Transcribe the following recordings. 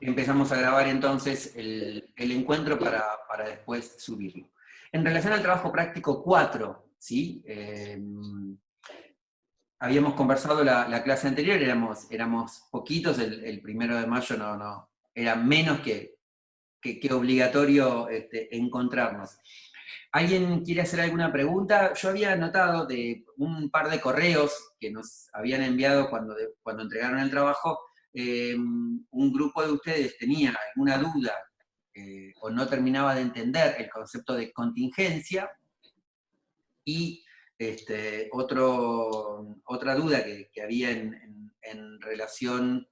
empezamos a grabar entonces el encuentro para después subirlo. En relación al trabajo práctico 4, ¿sí? Habíamos conversado la clase anterior, éramos poquitos, el 1 de mayo era menos que obligatorio encontrarnos. ¿Alguien quiere hacer alguna pregunta? Yo había notado de un par de correos que nos habían enviado cuando entregaron el trabajo, un grupo de ustedes tenía alguna duda o no terminaba de entender el concepto de contingencia, y otra duda que había en relación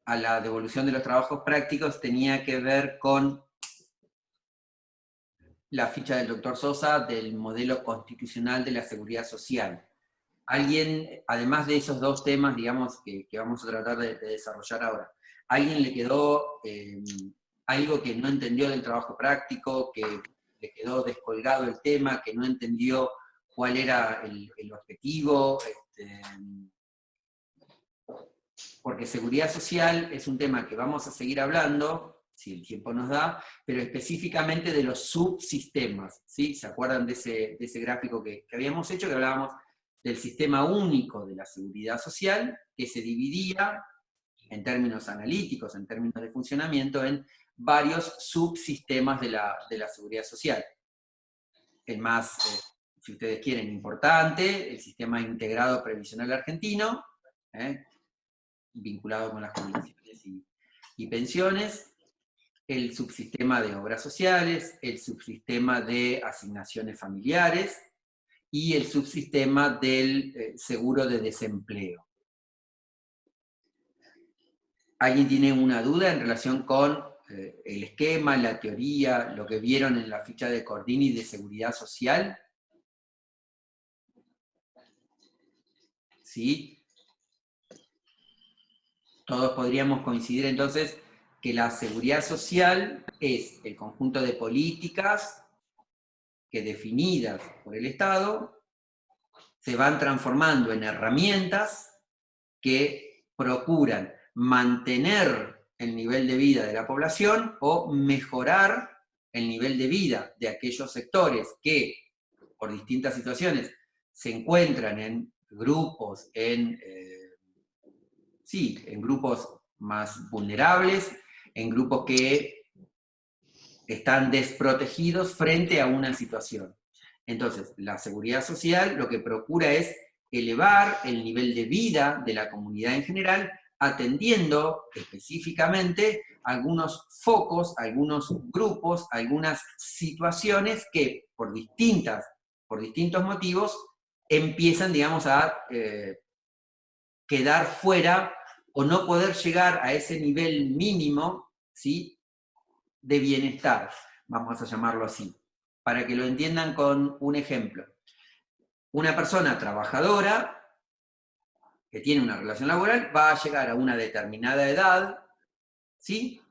a la devolución de los trabajos prácticos tenía que ver con la ficha del doctor Sosa del modelo constitucional de la seguridad social. ¿Alguien, además de esos dos temas, digamos, que vamos a tratar de desarrollar ahora, alguien le quedó algo que no entendió del trabajo práctico, que le quedó descolgado el tema, que no entendió cuál era el objetivo? Porque seguridad social es un tema que vamos a seguir hablando, si el tiempo nos da, pero específicamente de los subsistemas, ¿sí? ¿Se acuerdan de ese gráfico que habíamos hecho, que hablábamos del sistema único de la seguridad social, que se dividía en términos analíticos, en términos de funcionamiento, en varios subsistemas de la seguridad social? El más, si ustedes quieren, importante, el sistema integrado previsional argentino, vinculado con las jubilaciones y pensiones, el subsistema de obras sociales, el subsistema de asignaciones familiares y el subsistema del seguro de desempleo. ¿Alguien tiene una duda en relación con el esquema, la teoría, lo que vieron en la ficha de Cordini de seguridad social? ¿Sí? Todos podríamos coincidir entonces que la seguridad social es el conjunto de políticas que, definidas por el Estado, se van transformando en herramientas que procuran mantener el nivel de vida de la población o mejorar el nivel de vida de aquellos sectores que, por distintas situaciones, se encuentran en grupos, en grupos más vulnerables, en grupos que están desprotegidos frente a una situación. Entonces, la seguridad social lo que procura es elevar el nivel de vida de la comunidad en general, atendiendo específicamente algunos focos, algunos grupos, algunas situaciones que por distintos motivos empiezan, digamos, a quedar fuera o no poder llegar a ese nivel mínimo, ¿sí?, de bienestar, vamos a llamarlo así, para que lo entiendan con un ejemplo. Una persona trabajadora que tiene una relación laboral va a llegar a una determinada edad, ¿sí?,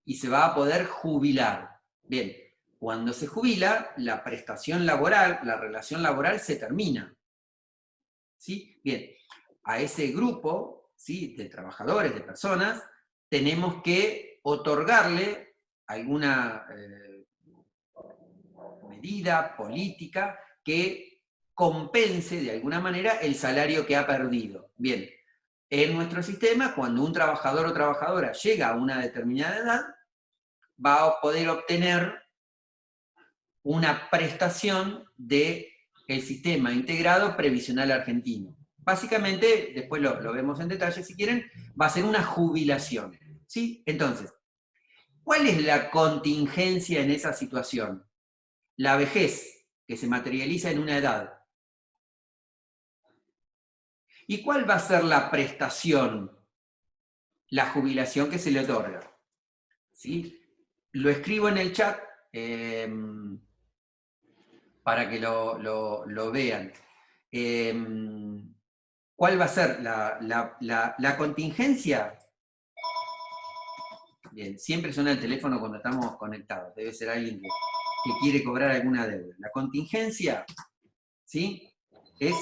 y se va a poder jubilar. Bien, cuando se jubila, la prestación laboral, la relación laboral se termina, ¿sí? Bien, a ese grupo, ¿sí?, de trabajadores, de personas, tenemos que otorgarle alguna medida política que compense de alguna manera el salario que ha perdido. Bien, en nuestro sistema, cuando un trabajador o trabajadora llega a una determinada edad, va a poder obtener una prestación del sistema integrado previsional argentino. Básicamente, después lo vemos en detalle si quieren, va a ser una jubilación, ¿sí? Entonces, ¿cuál es la contingencia en esa situación? La vejez, que se materializa en una edad. ¿Y cuál va a ser la prestación? La jubilación que se le otorga, ¿sí? Lo escribo en el chat para que lo vean. ¿Cuál va a ser la contingencia? Bien, siempre suena el teléfono cuando estamos conectados. Debe ser alguien que quiere cobrar alguna deuda. La contingencia, ¿sí?, es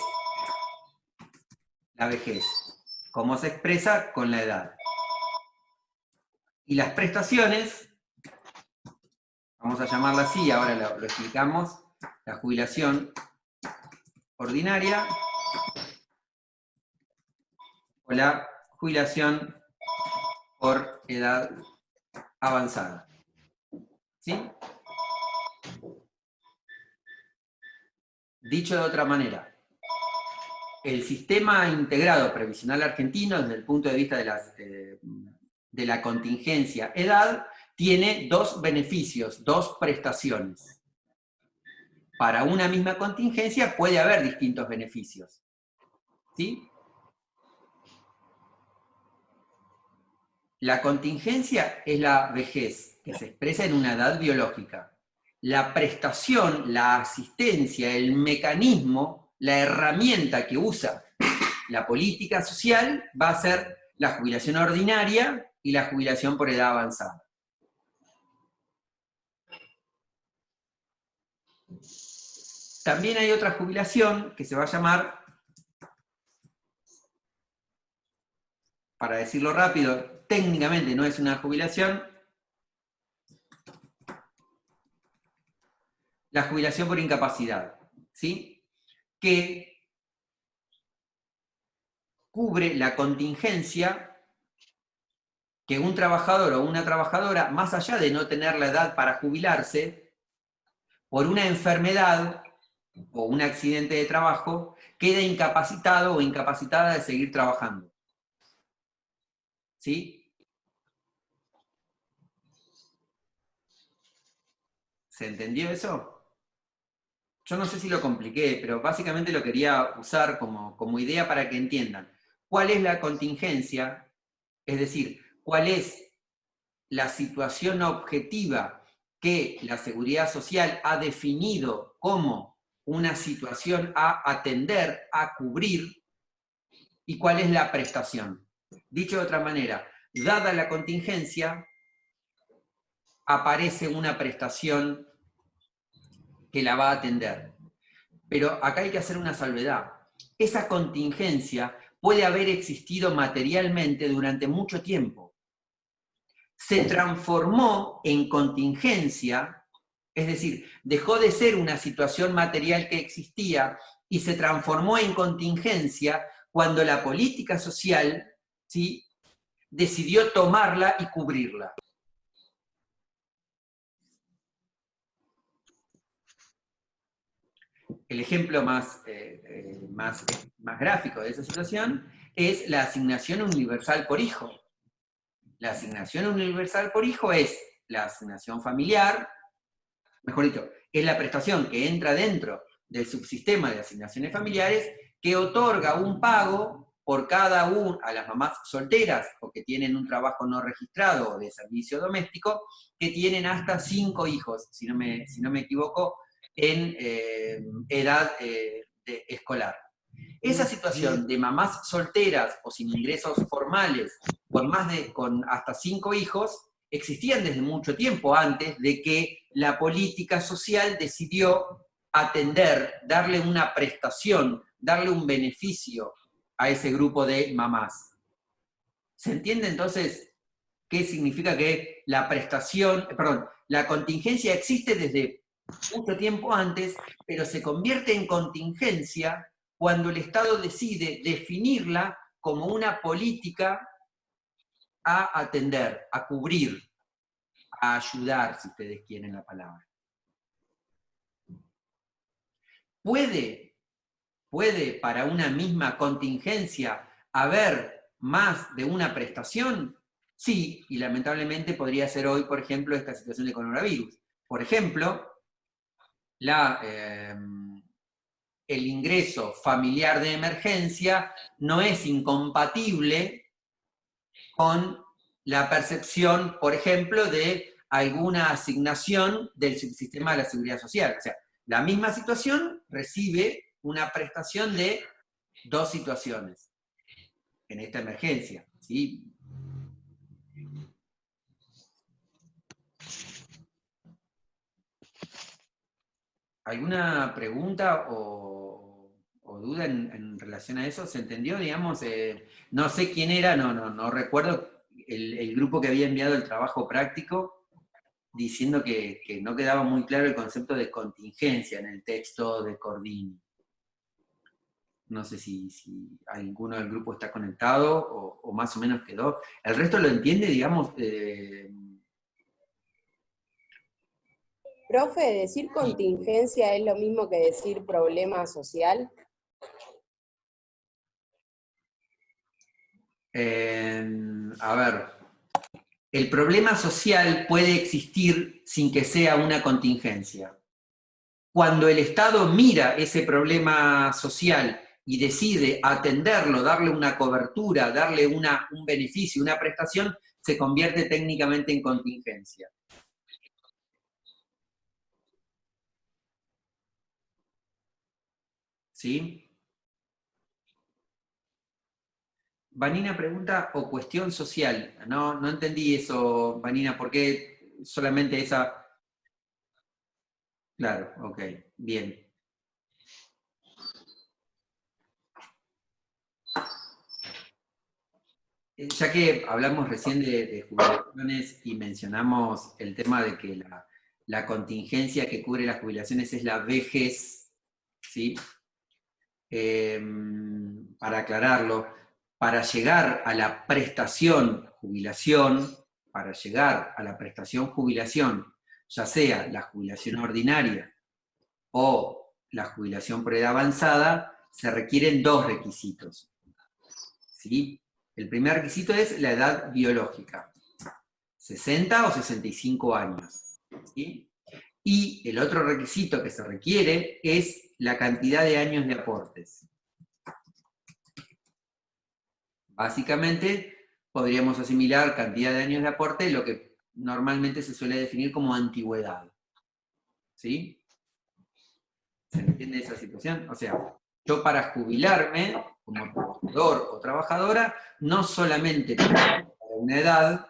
la vejez. ¿Cómo se expresa? Con la edad. Y las prestaciones, vamos a llamarla así, ahora lo explicamos, la jubilación ordinaria o la jubilación por edad avanzada. ¿Sí? Dicho de otra manera, el sistema integrado previsional argentino, desde el punto de vista de la contingencia edad, tiene dos beneficios, dos prestaciones. Para una misma contingencia puede haber distintos beneficios. ¿Sí? La contingencia es la vejez, que se expresa en una edad biológica. La prestación, la asistencia, el mecanismo, la herramienta que usa la política social va a ser la jubilación ordinaria y la jubilación por edad avanzada. También hay otra jubilación que se va a llamar, para decirlo rápido, técnicamente no es una jubilación, la jubilación por incapacidad, ¿sí? Que cubre la contingencia que un trabajador o una trabajadora, más allá de no tener la edad para jubilarse, por una enfermedad o un accidente de trabajo, queda incapacitado o incapacitada de seguir trabajando. ¿Sí? ¿Se entendió eso? Yo no sé si lo compliqué, pero básicamente lo quería usar como idea para que entiendan. ¿Cuál es la contingencia? Es decir, ¿cuál es la situación objetiva que la Seguridad Social ha definido como una situación a atender, a cubrir, y cuál es la prestación? Dicho de otra manera, dada la contingencia, aparece una prestación que la va a atender. Pero acá hay que hacer una salvedad. Esa contingencia puede haber existido materialmente durante mucho tiempo. Se transformó en contingencia, es decir, dejó de ser una situación material que existía y se transformó en contingencia cuando la política social, ¿sí?, decidió tomarla y cubrirla. El ejemplo más gráfico de esa situación es la asignación universal por hijo. La asignación universal por hijo es la asignación familiar, mejor dicho, es la prestación que entra dentro del subsistema de asignaciones familiares que otorga un pago por cada uno a las mamás solteras o que tienen un trabajo no registrado o de servicio doméstico, que tienen hasta 5 hijos, si no me equivoco, en edad escolar. Esa situación de mamás solteras o sin ingresos formales, con hasta 5 hijos, existían desde mucho tiempo antes de que la política social decidió atender, darle una prestación, darle un beneficio a ese grupo de mamás. ¿Se entiende entonces qué significa que la prestación, perdón, la contingencia existe desde mucho tiempo antes, pero se convierte en contingencia cuando el Estado decide definirla como una política a atender, a cubrir, a ayudar, si ustedes quieren la palabra. ¿Puede para una misma contingencia haber más de una prestación? Sí, y lamentablemente podría ser hoy, por ejemplo, esta situación de coronavirus. Por ejemplo, el ingreso familiar de emergencia no es incompatible con la percepción, por ejemplo, de alguna asignación del subsistema de la Seguridad Social. O sea, la misma situación recibe una prestación de 2 situaciones en esta emergencia, ¿sí? ¿Alguna pregunta o duda en relación a eso? ¿Se entendió? Digamos, no sé quién era, no recuerdo el grupo que había enviado el trabajo práctico diciendo que no quedaba muy claro el concepto de contingencia en el texto de Cordini. No sé si alguno del grupo está conectado o más o menos quedó. ¿El resto lo entiende, digamos? Profe, ¿decir contingencia es lo mismo que decir problema social? A ver, el problema social puede existir sin que sea una contingencia. Cuando el Estado mira ese problema social y decide atenderlo, darle una cobertura, darle un beneficio, una prestación, se convierte técnicamente en contingencia. ¿Sí? Vanina pregunta, o cuestión social. No entendí eso, Vanina, ¿por qué solamente esa? Claro, ok, bien. Ya que hablamos recién de jubilaciones y mencionamos el tema de que la contingencia que cubre las jubilaciones es la vejez, ¿sí? Para aclararlo, para llegar a la prestación jubilación, ya sea la jubilación ordinaria o la jubilación por edad avanzada, se requieren dos requisitos, ¿sí? El primer requisito es la edad biológica, 60 o 65 años, ¿sí? Y el otro requisito que se requiere es la cantidad de años de aportes. Básicamente, podríamos asimilar cantidad de años de aporte, lo que normalmente se suele definir como antigüedad. ¿Sí? ¿Se entiende esa situación? O sea, yo para jubilarme como trabajador o trabajadora, no solamente tengo que llegar a una edad,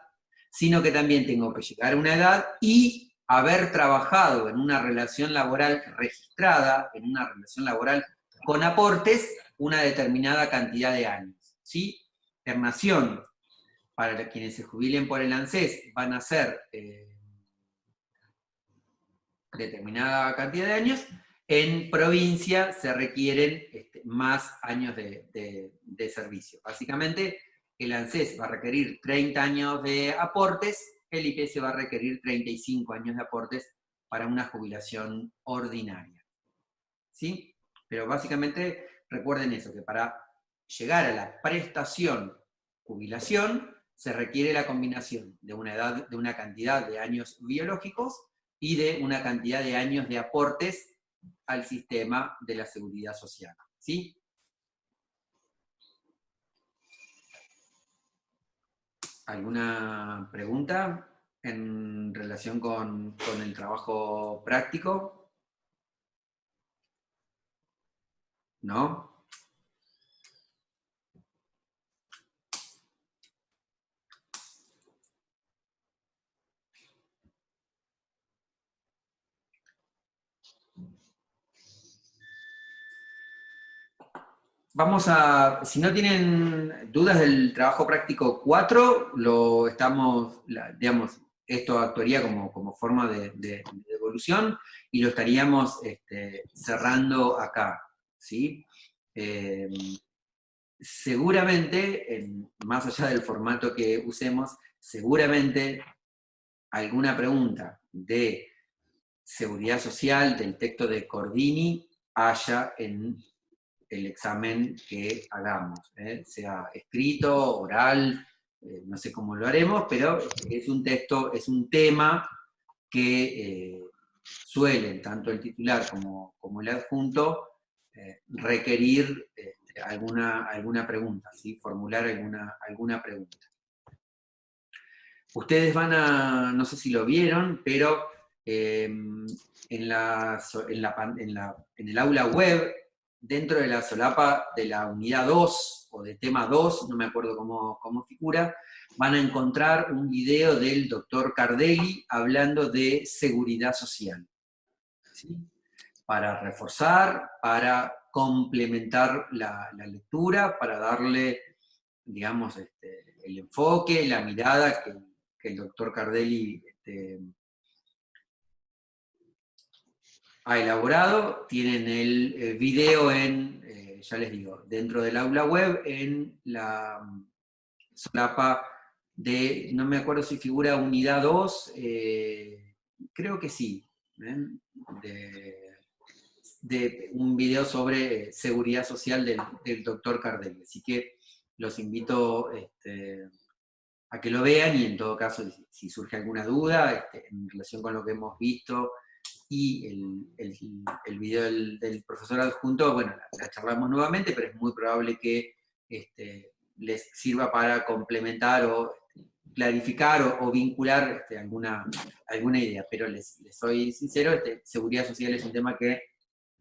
sino que también tengo que llegar a una edad y haber trabajado en una relación laboral registrada, en una relación laboral con aportes, una determinada cantidad de años. ¿Sí? Ternación, para quienes se jubilen por el ANSES, van a ser determinada cantidad de años. En provincia se requieren más años de servicio. Básicamente, el ANSES va a requerir 30 años de aportes, el IPS va a requerir 35 años de aportes para una jubilación ordinaria. ¿Sí? Pero básicamente, recuerden eso, que para llegar a la prestación jubilación, se requiere la combinación de una cantidad de años biológicos y de una cantidad de años de aportes al sistema de la seguridad social. ¿Sí? ¿Alguna pregunta en relación con el trabajo práctico? ¿No? Vamos a, si no tienen dudas del trabajo práctico 4, lo estamos, digamos, esto actuaría como forma de devolución y lo estaríamos cerrando acá, ¿sí? Seguramente, más allá del formato que usemos, seguramente alguna pregunta de seguridad social del texto de Cordini haya en el examen que hagamos, sea escrito, oral, no sé cómo lo haremos, pero es un texto, es un tema que suelen, tanto el titular como el adjunto, requerir alguna pregunta, ¿sí? Formular alguna pregunta. Ustedes van a, no sé si lo vieron, pero en el aula web, dentro de la solapa de la unidad 2 o de tema 2, no me acuerdo cómo figura, van a encontrar un video del doctor Cardelli hablando de seguridad social. ¿Sí? Para reforzar, para complementar la lectura, para darle, digamos, el enfoque, la mirada que el doctor Cardelli ha elaborado. Tienen el video ya les digo, dentro del aula web, en la solapa de, no me acuerdo si figura unidad 2, creo que sí, de un video sobre seguridad social del doctor Cardelli. Así que los invito a que lo vean, y en todo caso, si surge alguna duda en relación con lo que hemos visto y el video del profesor adjunto, bueno, la charlamos nuevamente, pero es muy probable que les sirva para complementar o clarificar o vincular alguna idea. Pero les soy sincero, seguridad social es un tema que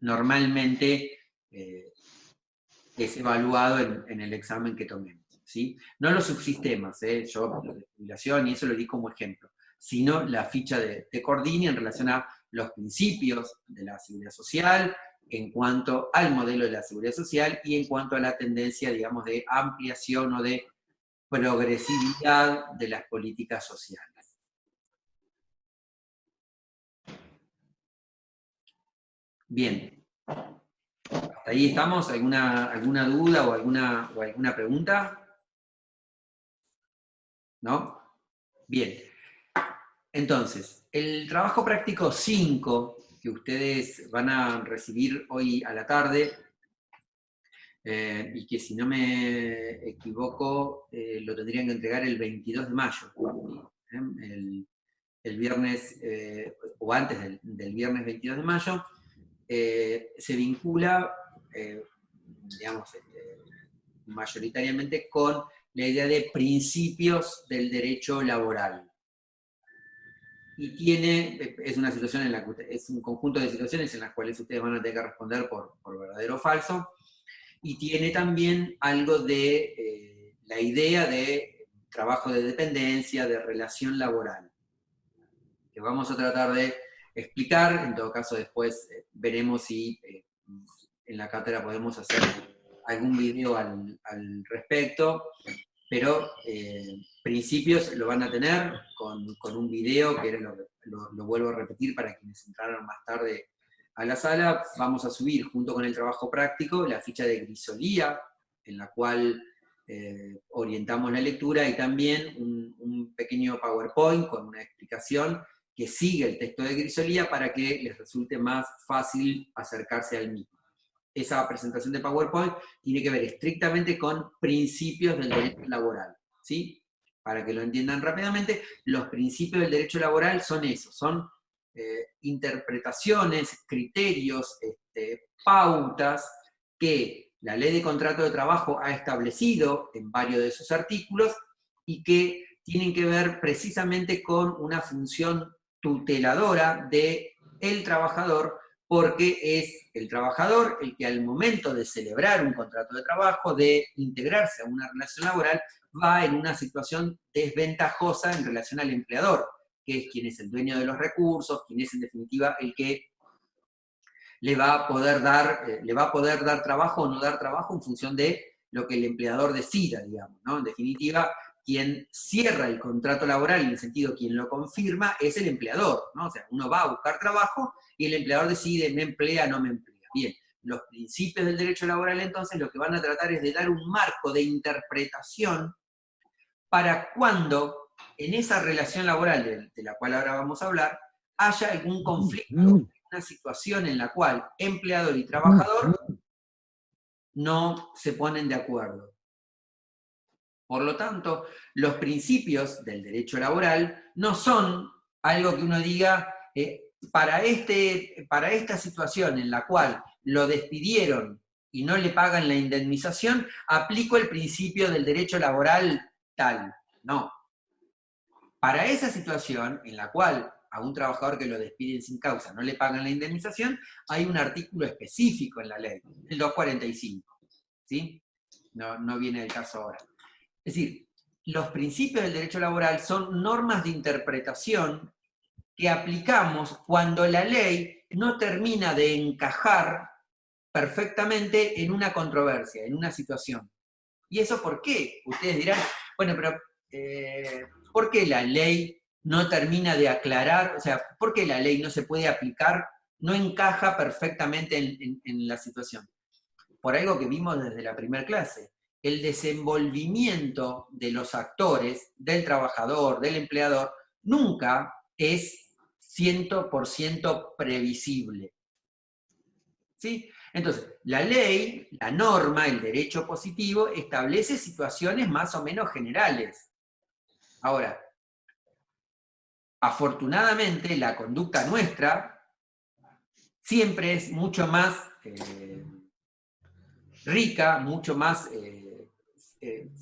normalmente es evaluado en el examen que tomemos, ¿sí? No los subsistemas, yo lo de jubilación y eso lo di como ejemplo, sino la ficha de Cordini en relación a los principios de la seguridad social, en cuanto al modelo de la seguridad social y en cuanto a la tendencia, digamos, de ampliación o de progresividad de las políticas sociales. Bien. ¿Hasta ahí estamos? ¿Alguna duda o alguna pregunta? ¿No? Bien. Entonces, el trabajo práctico 5 que ustedes van a recibir hoy a la tarde, y que si no me equivoco, lo tendrían que entregar el 22 de mayo, el viernes, o antes del viernes 22 de mayo, se vincula, digamos, mayoritariamente con la idea de principios del derecho laboral. Y es una situación en la que es un conjunto de situaciones en las cuales ustedes van a tener que responder por verdadero o falso, y tiene también algo de la idea de trabajo de dependencia, de relación laboral, que vamos a tratar de explicar. En todo caso después veremos si en la cátedra podemos hacer algún video al respecto, pero principios lo van a tener con un video, que lo vuelvo a repetir para quienes entraron más tarde a la sala. Vamos a subir junto con el trabajo práctico la ficha de Grisolía, en la cual orientamos la lectura, y también un pequeño PowerPoint con una explicación que sigue el texto de Grisolía para que les resulte más fácil acercarse al mismo. Esa presentación de PowerPoint tiene que ver estrictamente con principios del derecho laboral, ¿sí? Para que lo entiendan rápidamente, los principios del derecho laboral son esos, son interpretaciones, criterios, pautas que la Ley de Contrato de Trabajo ha establecido en varios de sus artículos, y que tienen que ver precisamente con una función tuteladora del trabajador, porque es el trabajador el que al momento de celebrar un contrato de trabajo, de integrarse a una relación laboral, va en una situación desventajosa en relación al empleador, que es quien es el dueño de los recursos, quien es en definitiva el que le va a poder dar trabajo o no dar trabajo en función de lo que el empleador decida, digamos, ¿no? En definitiva, quien cierra el contrato laboral, en el sentido quien lo confirma, es el empleador, ¿no? O sea, uno va a buscar trabajo y el empleador decide, me emplea, no me emplea. Bien, los principios del derecho laboral entonces lo que van a tratar es de dar un marco de interpretación para cuando en esa relación laboral de la cual ahora vamos a hablar, haya algún conflicto, una situación en la cual empleador y trabajador no se ponen de acuerdo. Por lo tanto, los principios del derecho laboral no son algo que uno diga, para esta situación en la cual lo despidieron y no le pagan la indemnización, aplico el principio del derecho laboral tal. No. Para esa situación en la cual a un trabajador que lo despiden sin causa no le pagan la indemnización, hay un artículo específico en la ley, el 245. ¿Sí? No viene el caso ahora. Es decir, los principios del derecho laboral son normas de interpretación que aplicamos cuando la ley no termina de encajar perfectamente en una controversia, en una situación. ¿Y eso por qué? Ustedes dirán, Bueno, pero ¿por qué la ley no termina de aclarar? O sea, ¿por qué la ley no se puede aplicar, no encaja perfectamente en la situación? Por algo que vimos desde la primera clase. El desenvolvimiento de los actores, del trabajador, del empleador, nunca es 100% previsible. ¿Sí? Entonces, la ley, la norma, el derecho positivo, establece situaciones más o menos generales. Ahora, afortunadamente, la conducta nuestra siempre es mucho más rica, mucho más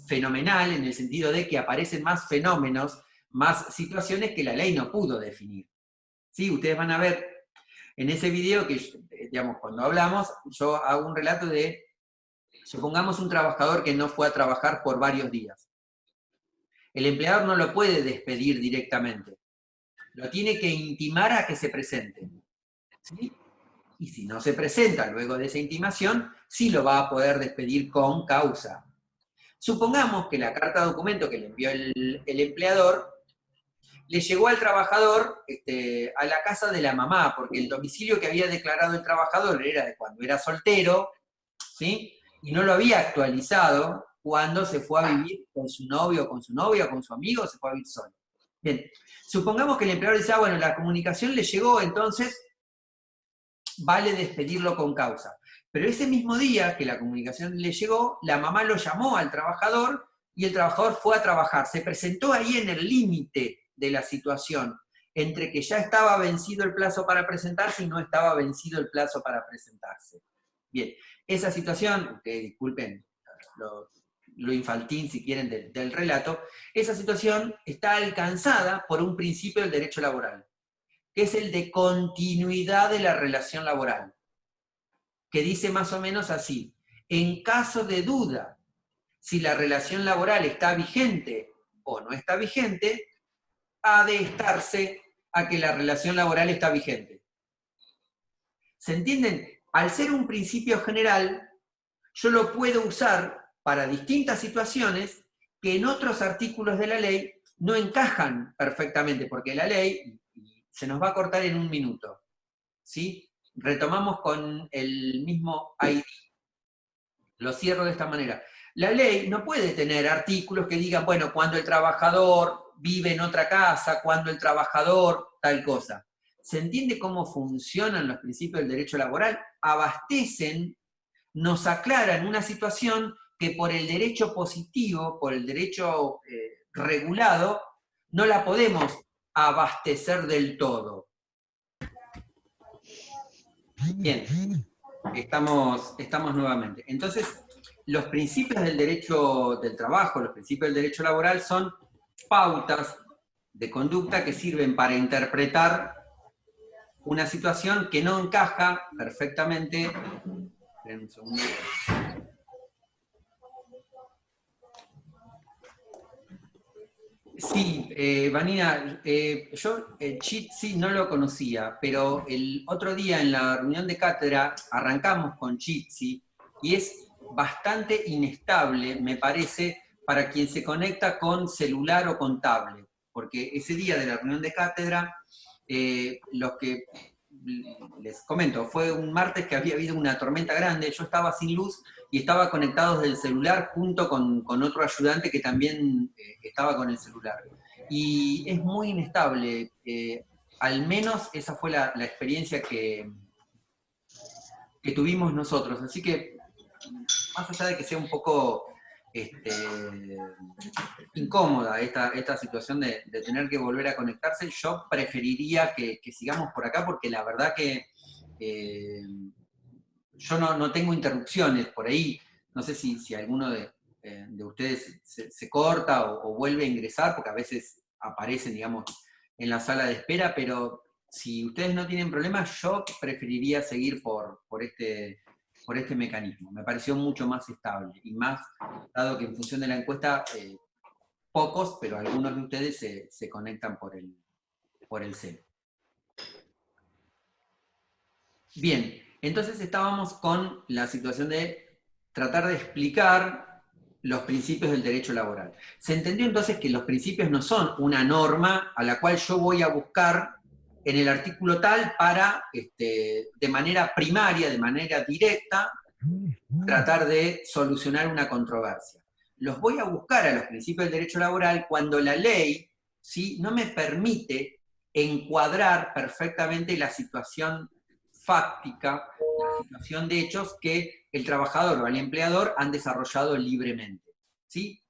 fenomenal, en el sentido de que aparecen más fenómenos, más situaciones que la ley no pudo definir. ¿Sí? Ustedes van a ver en ese video que, digamos, cuando hablamos, yo hago un relato de, supongamos un trabajador que no fue a trabajar por varios días. El empleador no lo puede despedir directamente. Lo tiene que intimar a que se presente. ¿Sí? Y si no se presenta luego de esa intimación, sí lo va a poder despedir con causa. Supongamos que la carta de documento que le envió el empleador le llegó al trabajador a la casa de la mamá, porque el domicilio que había declarado el trabajador era de cuando era soltero, ¿sí? Y no lo había actualizado cuando se fue a vivir con su novio, con su novia, con su amigo, se fue a vivir solo. Bien, supongamos que el empleador dice, bueno, la comunicación le llegó, entonces vale despedirlo con causa. Pero ese mismo día que la comunicación le llegó, la mamá lo llamó al trabajador y el trabajador fue a trabajar. Se presentó ahí en el límite de la situación, entre que ya estaba vencido el plazo para presentarse y no estaba vencido el plazo para presentarse. Bien, esa situación, disculpen lo infantil si quieren del relato, esa situación está alcanzada por un principio del derecho laboral, que es el de continuidad de la relación laboral, que dice más o menos así: en caso de duda si la relación laboral está vigente o no está vigente, ha de estarse a que la relación laboral está vigente. ¿Se entienden? Al ser un principio general, yo lo puedo usar para distintas situaciones que en otros artículos de la ley no encajan perfectamente, porque la ley, se nos va a cortar en un minuto, ¿sí? Retomamos con el mismo ID. Lo cierro de esta manera. La ley no puede tener artículos que digan, bueno, cuando el trabajador vive en otra casa, cuando el trabajador tal cosa. ¿Se entiende cómo funcionan los principios del derecho laboral? Abastecen, nos aclaran una situación que por el derecho positivo, por el derecho regulado, no la podemos abastecer del todo. Bien, estamos nuevamente. Entonces, los principios del derecho del trabajo, los principios del derecho laboral son pautas de conducta que sirven para interpretar una situación que no encaja perfectamente. Esperen un segundo. Sí, Vanina, yo Jitsi no lo conocía, pero el otro día en la reunión de cátedra arrancamos con Jitsi y es bastante inestable, me parece, para quien se conecta con celular o con tablet, porque ese día de la reunión de cátedra, los que les comento, fue un martes que había habido una tormenta grande, yo estaba sin luz y estaba conectado desde el celular junto con otro ayudante que también estaba con el celular. Y es muy inestable, al menos esa fue la experiencia que tuvimos nosotros. Así que, más allá de que sea un poco incómoda esta situación de tener que volver a conectarse, yo preferiría que sigamos por acá, porque la verdad que yo no tengo interrupciones por ahí. No sé si alguno de ustedes se corta o vuelve a ingresar, porque a veces aparecen, digamos, en la sala de espera, pero si ustedes no tienen problemas, yo preferiría seguir por este mecanismo. Me pareció mucho más estable, y más, dado que en función de la encuesta, pocos, pero algunos de ustedes se conectan por el cel. Bien, entonces estábamos con la situación de tratar de explicar los principios del derecho laboral. Se entendió entonces que los principios no son una norma a la cual yo voy a buscar en el artículo tal para, de manera primaria, de manera directa, tratar de solucionar una controversia. Los voy a buscar a los principios del derecho laboral cuando la ley, ¿sí?, no me permite encuadrar perfectamente la situación fáctica, la situación de hechos que el trabajador o el empleador han desarrollado libremente, ¿sí?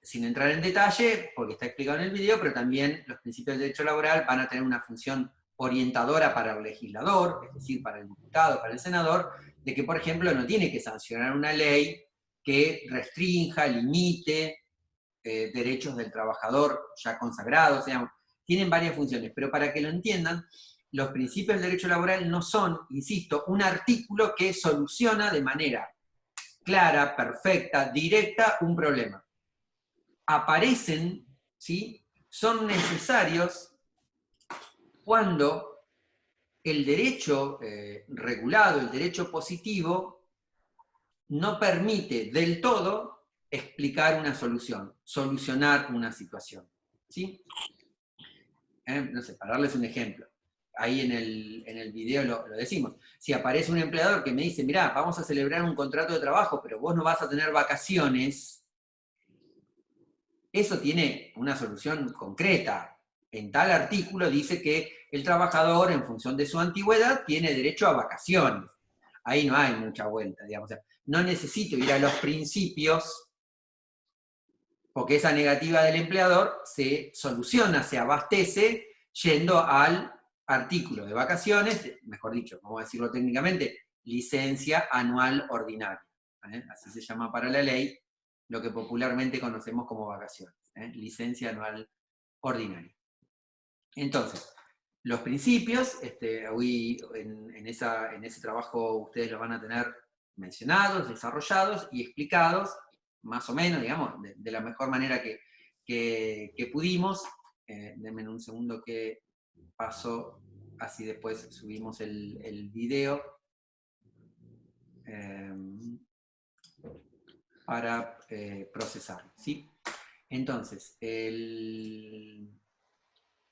Sin entrar en detalle, porque está explicado en el video, pero también los principios del derecho laboral van a tener una función orientadora para el legislador, es decir, para el diputado, para el senador, de que, por ejemplo, no tiene que sancionar una ley que restrinja, limite derechos del trabajador ya consagrados, o sea, tienen varias funciones, pero para que lo entiendan, los principios del derecho laboral no son, insisto, un artículo que soluciona de manera clara, perfecta, directa un problema. Aparecen, ¿sí?, son necesarios cuando el derecho regulado, el derecho positivo, no permite del todo explicar una solución, solucionar una situación, ¿sí? No sé, para darles un ejemplo, ahí en el video lo decimos. Si aparece un empleador que me dice, mirá, vamos a celebrar un contrato de trabajo, pero vos no vas a tener vacaciones, eso tiene una solución concreta. En tal artículo dice que el trabajador, en función de su antigüedad, tiene derecho a vacaciones. Ahí no hay mucha vuelta, digamos. O sea, no necesito ir a los principios, porque esa negativa del empleador se soluciona, se abastece, yendo al artículo de vacaciones, mejor dicho, vamos a decirlo técnicamente, licencia anual ordinaria. Así se llama para la ley, lo que popularmente conocemos como vacaciones. Licencia anual ordinaria. Entonces, los principios, hoy en ese trabajo ustedes los van a tener mencionados, desarrollados y explicados, más o menos, digamos, de la mejor manera que pudimos. Denme un segundo que paso, así después subimos el video para procesarlo, ¿sí? Entonces, el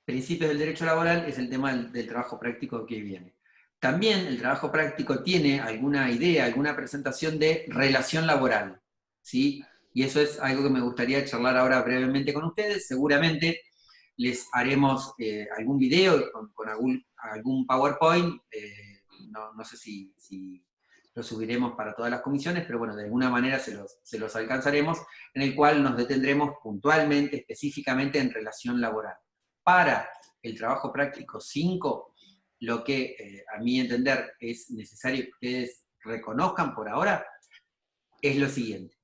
principio del derecho laboral es el tema del trabajo práctico que viene. También el trabajo práctico tiene alguna idea, alguna presentación de relación laboral, ¿sí? Y eso es algo que me gustaría charlar ahora brevemente con ustedes. Seguramente les haremos algún video con algún PowerPoint, no sé si lo subiremos para todas las comisiones, pero bueno, de alguna manera se los alcanzaremos, en el cual nos detendremos puntualmente, específicamente en relación laboral. Para el trabajo práctico 5, lo que a mi entender es necesario que ustedes reconozcan por ahora, es lo siguiente.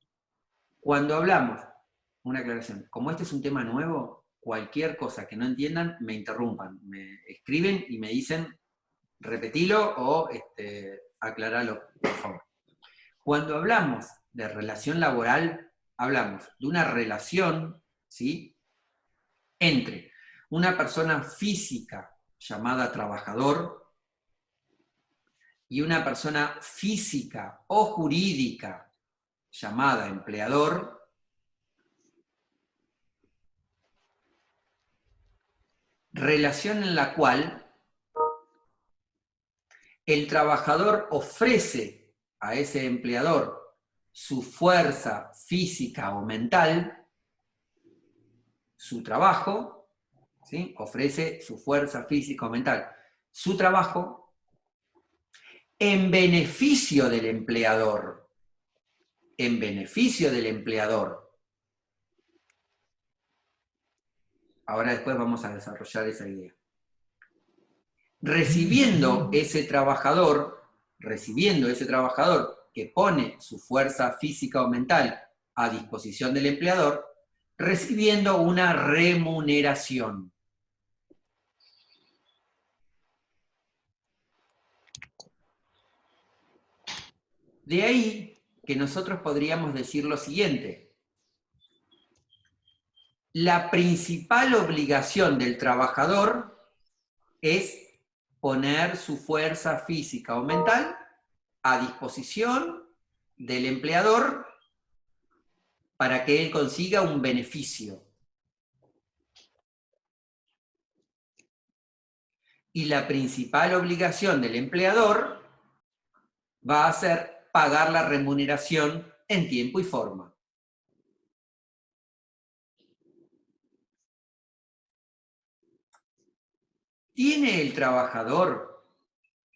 Cuando hablamos, una aclaración, como este es un tema nuevo, cualquier cosa que no entiendan, me interrumpan, me escriben y me dicen, repetilo o aclaralo, por favor. Cuando hablamos de relación laboral, hablamos de una relación, ¿sí?, entre una persona física llamada trabajador y una persona física o jurídica llamada empleador, relación en la cual el trabajador ofrece a ese empleador su fuerza física o mental, su trabajo, ¿sí?, ofrece su fuerza física o mental, su trabajo, en beneficio del empleador. En beneficio del empleador. Ahora después vamos a desarrollar esa idea. Recibiendo ese trabajador que pone su fuerza física o mental a disposición del empleador, recibiendo una remuneración. De ahí que nosotros podríamos decir lo siguiente: la principal obligación del trabajador es poner su fuerza física o mental a disposición del empleador para que él consiga un beneficio. Y la principal obligación del empleador va a ser pagar la remuneración en tiempo y forma. ¿Tiene el trabajador,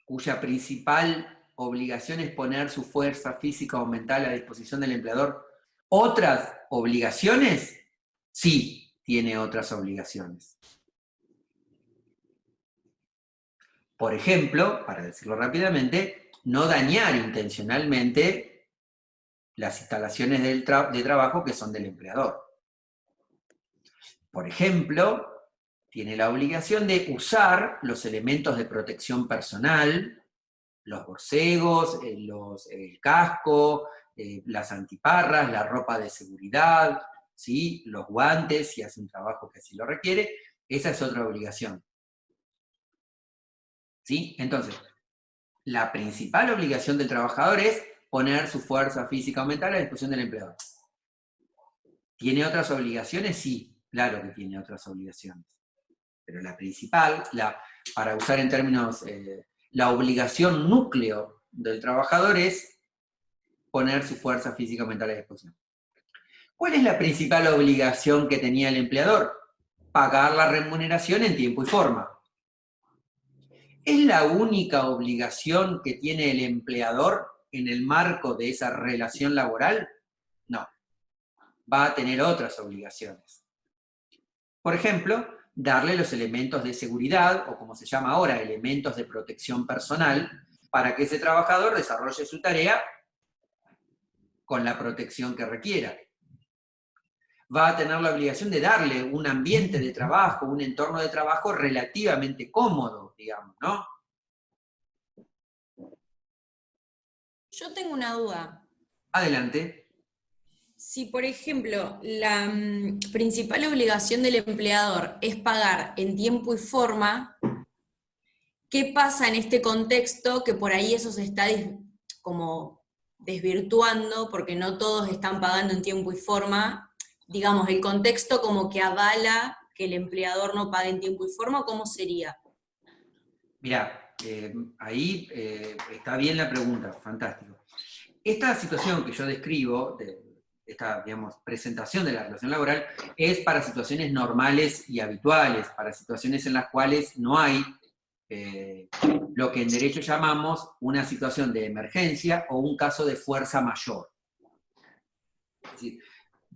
cuya principal obligación es poner su fuerza física o mental a disposición del empleador, otras obligaciones? Sí, tiene otras obligaciones. Por ejemplo, para decirlo rápidamente, no dañar intencionalmente las instalaciones de trabajo que son del empleador. Por ejemplo, tiene la obligación de usar los elementos de protección personal, los borcegos, el casco, las antiparras, la ropa de seguridad, ¿sí? Los guantes, si hace un trabajo que así lo requiere. Esa es otra obligación. ¿Sí? Entonces, la principal obligación del trabajador es poner su fuerza física o mental a disposición del empleador. ¿Tiene otras obligaciones? Sí, claro que tiene otras obligaciones. Pero la principal, para usar en términos, la obligación núcleo del trabajador es poner su fuerza física o mental a disposición. ¿Cuál es la principal obligación que tenía el empleador? Pagar la remuneración en tiempo y forma. ¿Es la única obligación que tiene el empleador en el marco de esa relación laboral? No. Va a tener otras obligaciones. Por ejemplo, darle los elementos de seguridad, o como se llama ahora, elementos de protección personal, para que ese trabajador desarrolle su tarea con la protección que requiera. Va a tener la obligación de darle un ambiente de trabajo, un entorno de trabajo relativamente cómodo, digamos, ¿no? Yo tengo una duda. Adelante. Si, por ejemplo, la principal obligación del empleador es pagar en tiempo y forma, ¿qué pasa en este contexto que por ahí eso se está como desvirtuando porque no todos están pagando en tiempo y forma? Digamos, el contexto como que avala que el empleador no pague en tiempo y forma, ¿cómo sería? Mirá, ahí está bien la pregunta, fantástico. Esta situación que yo describo, esta, digamos, presentación de la relación laboral, es para situaciones normales y habituales, para situaciones en las cuales no hay lo que en derecho llamamos una situación de emergencia o un caso de fuerza mayor. Es decir,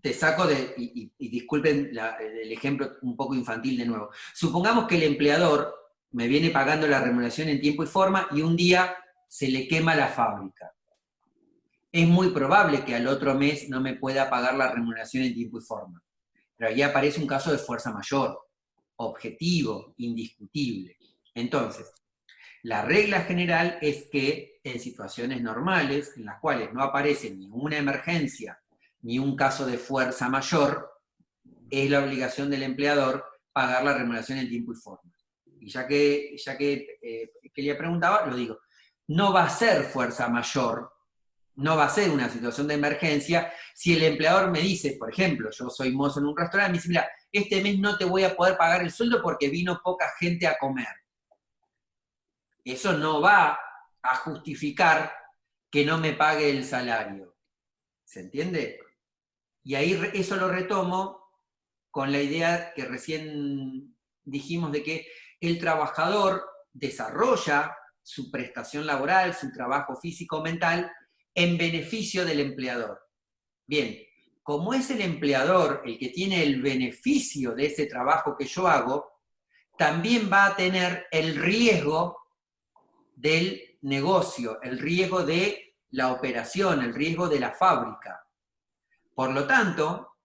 te saco y disculpen el ejemplo un poco infantil de nuevo. Supongamos que el empleador me viene pagando la remuneración en tiempo y forma y un día se le quema la fábrica. Es muy probable que al otro mes no me pueda pagar la remuneración en tiempo y forma. Pero ahí aparece un caso de fuerza mayor, objetivo, indiscutible. Entonces, la regla general es que en situaciones normales, en las cuales no aparece ni una emergencia, ni un caso de fuerza mayor, es la obligación del empleador pagar la remuneración en tiempo y forma. Y ya que le preguntaba, lo digo, no va a ser fuerza mayor, no va a ser una situación de emergencia, si el empleador me dice, por ejemplo, yo soy mozo en un restaurante, me dice, mira, este mes no te voy a poder pagar el sueldo porque vino poca gente a comer. Eso no va a justificar que no me pague el salario. ¿Se entiende? Y ahí eso lo retomo con la idea que recién dijimos de que el trabajador desarrolla su prestación laboral, su trabajo físico-mental, en beneficio del empleador. Bien, como es el empleador el que tiene el beneficio de ese trabajo que yo hago, también va a tener el riesgo del negocio, el riesgo de la operación, el riesgo de la fábrica. Por lo tanto,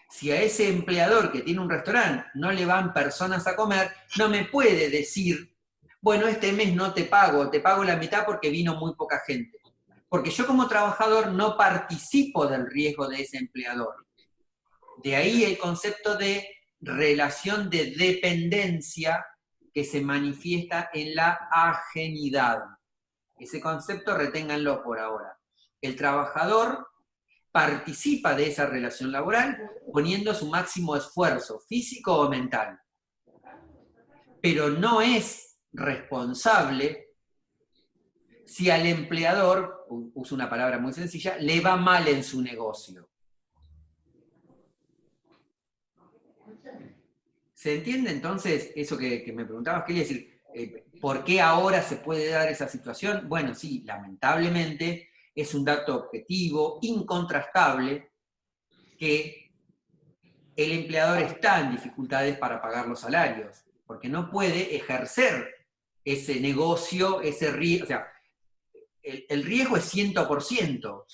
si a ese empleador que tiene un restaurante no le van personas a comer, no me puede decir, bueno, este mes no te pago la mitad porque vino muy poca gente. Porque yo como trabajador no participo del riesgo de ese empleador. De ahí el concepto de relación de dependencia que se manifiesta en la ajenidad. Ese concepto reténganlo por ahora. El trabajador participa de esa relación laboral poniendo su máximo esfuerzo, físico o mental. Pero no es responsable si al empleador, uso una palabra muy sencilla, le va mal en su negocio. ¿Se entiende entonces eso que me preguntabas? Quería decir, ¿por qué ahora se puede dar esa situación? Bueno, sí, lamentablemente es un dato objetivo, incontrastable, que el empleador está en dificultades para pagar los salarios, porque no puede ejercer ese negocio, ese riesgo, o sea, el riesgo es 100%,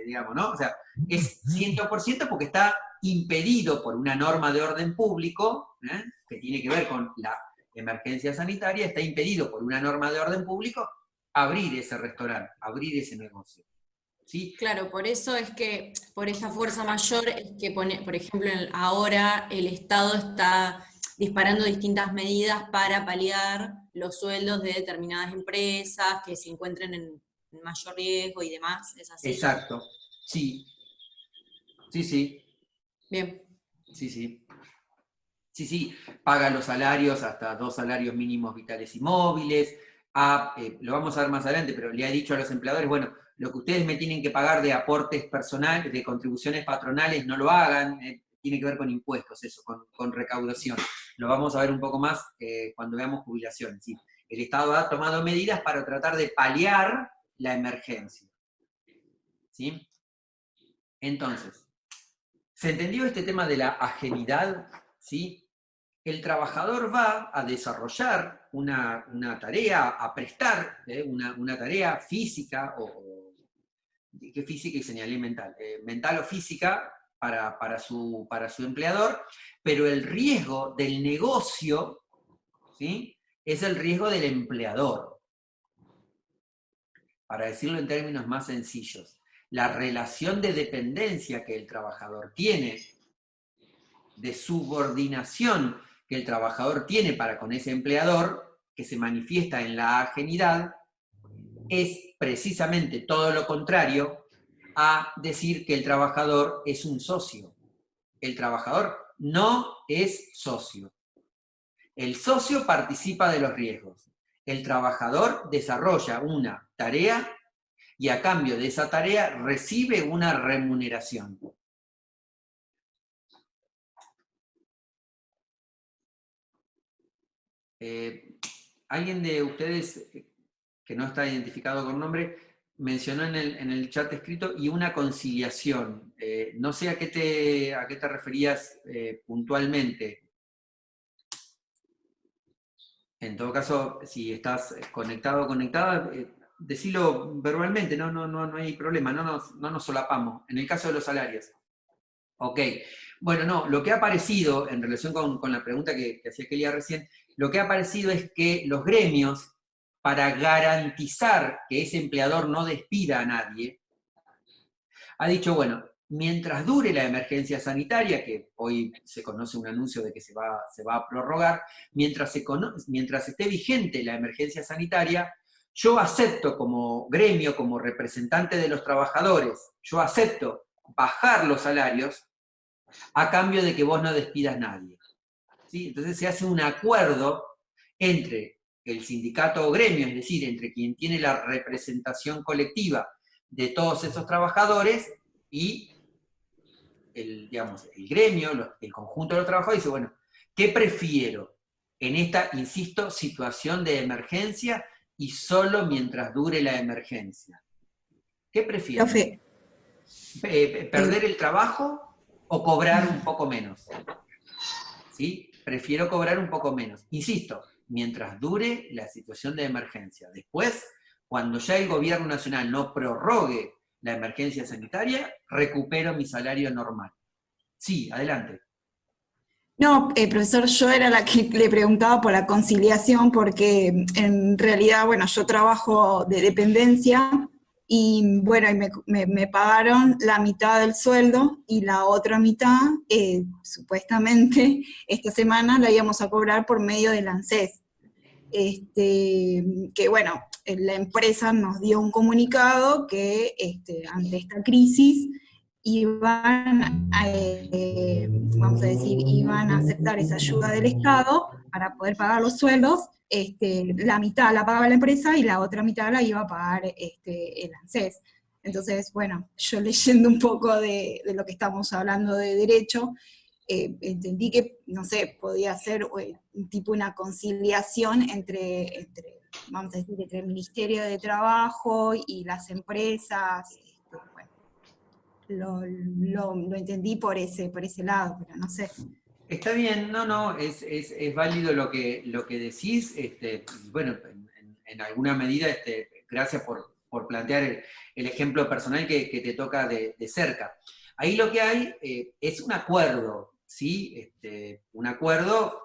digamos, ¿no? O sea, es 100% porque está impedido por una norma de orden público, que tiene que ver con la emergencia sanitaria, está impedido por una norma de orden público abrir ese restaurante, abrir ese negocio. ¿Sí? Claro, por eso es que, por esa fuerza mayor, es que, por ejemplo, ahora el Estado está disparando distintas medidas para paliar los sueldos de determinadas empresas que se encuentren en mayor riesgo y demás, ¿es así? Exacto, sí. Sí, sí. Bien. Sí, sí. Sí, sí, paga los salarios, hasta 2 salarios mínimos vitales y móviles. Lo vamos a ver más adelante, pero le ha dicho a los empleadores, bueno, lo que ustedes me tienen que pagar de aportes personales, de contribuciones patronales, no lo hagan, tiene que ver con impuestos, eso, con recaudación. Lo vamos a ver un poco más cuando veamos jubilaciones. ¿Sí? El Estado ha tomado medidas para tratar de paliar la emergencia. ¿Sí? Entonces, ¿se entendió este tema de la ajenidad? ¿Sí? El trabajador va a desarrollar una tarea, a prestar una tarea física, ¿qué física y señalé mental? Mental o física para su empleador, pero el riesgo del negocio, ¿sí? Es el riesgo del empleador. Para decirlo en términos más sencillos, la relación de dependencia que el trabajador tiene, de subordinación que el trabajador tiene para con ese empleador, que se manifiesta en la ajenidad, es precisamente todo lo contrario a decir que el trabajador es un socio. El trabajador no es socio. El socio participa de los riesgos. El trabajador desarrolla una tarea y a cambio de esa tarea recibe una remuneración. Alguien de ustedes que no está identificado con nombre mencionó en el chat escrito y una conciliación. No sé a qué te referías puntualmente. En todo caso, si estás conectado o conectada, decilo verbalmente, no hay problema, no nos solapamos. En el caso de los salarios. Ok. Bueno, no, lo que ha aparecido en relación con la pregunta que hacía Kelia recién, lo que ha aparecido es que los gremios, para garantizar que ese empleador no despida a nadie, ha dicho, bueno, mientras dure la emergencia sanitaria, que hoy se conoce un anuncio de que se va a prorrogar, mientras esté vigente la emergencia sanitaria, yo acepto como gremio, como representante de los trabajadores, yo acepto bajar los salarios a cambio de que vos no despidas a nadie. ¿Sí? Entonces se hace un acuerdo entre el sindicato o gremio, es decir, entre quien tiene la representación colectiva de todos esos trabajadores y el gremio, el conjunto de los trabajadores, dice, bueno, ¿qué prefiero en esta, insisto, situación de emergencia y solo mientras dure la emergencia? ¿Qué prefiero? Profe. ¿Perder el trabajo o cobrar un poco menos? ¿Sí? Prefiero cobrar un poco menos. Insisto, mientras dure la situación de emergencia. Después, cuando ya el gobierno nacional no prorrogue la emergencia sanitaria, recupero mi salario normal. Sí, adelante. No, profesor, yo era la que le preguntaba por la conciliación, porque en realidad, bueno, yo trabajo de dependencia y bueno, me pagaron la mitad del sueldo y la otra mitad, supuestamente, esta semana la íbamos a cobrar por medio del ANSES. Que bueno, la empresa nos dio un comunicado que ante esta crisis iban a, vamos a decir, iban a aceptar esa ayuda del Estado para poder pagar los sueldos. La mitad la pagaba la empresa y la otra mitad la iba a pagar el ANSES. Entonces, bueno, yo leyendo un poco de lo que estamos hablando de derecho, entendí que, no sé, podía ser un tipo una conciliación entre, vamos a decir, entre el Ministerio de Trabajo y las empresas. Bueno, lo entendí por ese lado, pero no sé. Está bien, no, es válido lo que decís, bueno, en alguna medida, gracias por plantear el ejemplo personal que te toca de cerca. Ahí lo que hay es un acuerdo, ¿sí? Un acuerdo